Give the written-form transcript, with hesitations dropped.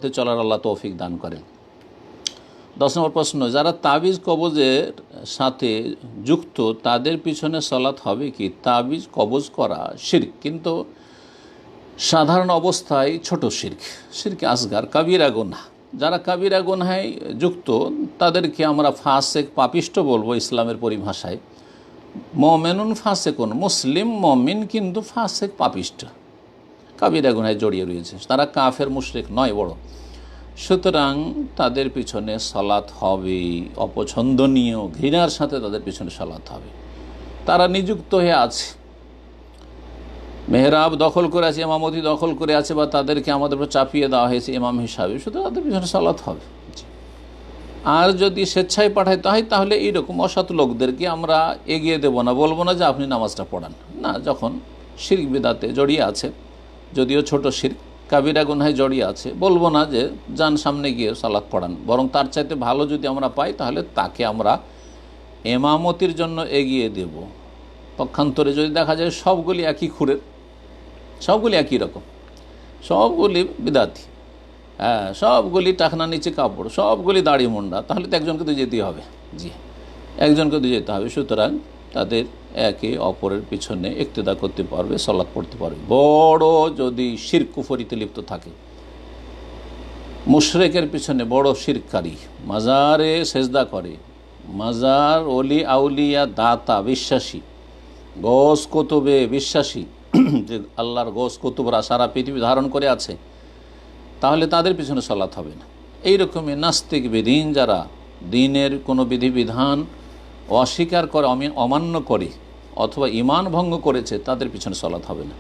চলার আল্লাহ তৌফিক দান করেন। 10 নম্বর প্রশ্ন, যারা তাবিজ কবজের সাথে যুক্ত তাদের পিছনে সলাৎ হবে কি? তাবিজ কবজ করা শিরক, কিন্তু সাধারণ অবস্থায় ছোট শিরক, শিরক আসগার, কাবিরা গুনাহ। যারা কাবিরা গুনাহে যুক্ত তাদেরকে আমরা ফাসেক, পাপিষ্ট বলবো ইসলামের পরিভাষায়। মুমিনুন ফাসেকুন, মুসলিম মুমিন কিন্তু ফাসেক, পাপিষ্ট, কাবিরা গুনাহে জড়িয়ে রয়েছে, তারা কাফের মুশরিক নয় বড়। সুতরাং তাদের পিছনে সালাত হবে, অপছন্দনীয় ঘৃণার সাথে তাদের পিছনে সালাত হবে। তারা নিযুক্ত হয়ে আছে, মেহরাব দখল করে আছে, ইমামতি দখল করে আছে, বা তাদেরকে আমাদের উপর চাপিয়ে দেওয়া হয়েছে ইমাম হিসাবে, সুতরাং তাদের পিছনে সালাত হবে। আর যদি স্বেচ্ছায় পাঠাইতে হয় তাহলে এইরকম অসৎ লোকদেরকে আমরা এগিয়ে দেব না, বলবো না যে আপনি নামাজটা পড়ান না। যখন শিরক বিদাতে জড়িয়ে আছে, যদিও ছোট শিরক, কাবিরা গুনাহে জড়িয়ে আছে, বলবো না যে যান সামনে গিয়ে সালাত পড়ান। বরং তার চাইতে ভালো যদি আমরা পাই তাহলে তাকে আমরা এমামতির জন্য এগিয়ে দেব। পক্ষান্তরে যদি দেখা যায় সবগুলি একই খুরের, সবগুলি একই রকম, সবগুলি বিদাতি, হ্যাঁ, সবগুলি টাকনা নিচে কাপড়, সবগুলি দাড়ি মুন্ডা, তাহলে তো একজনকে তো যেতেই হবে। জি, একজনকে তো যেতে হবে। সুতরাং তাদের একে অপরের পিছনে ইক্তেদা করতে পারবে, সালাত পড়তে পারবে। বড় যদি শিরক কুফরিতে লিপ্ত থাকে, মুশরিকের পিছনে বড় শিরককারী, মাজারে সেজদা করে, মাজার, অলি আউলিয়া, দাতা বিশ্বাসী, গোস কুতুবে বিশ্বাসী, যে আল্লাহর গোস কুতুবরা সারা পৃথিবী ধারণ করে আছে, তাহলে তাদের পিছনে সালাত হবে না। এইরকমই নাস্তিক বেদিন, যারা দিনের কোনো বিধিবিধান অস্বীকার করে, অমান্য করে, অথবা ঈমান ভঙ্গ করেছে, তাদের পিছনে সালাত হবে না।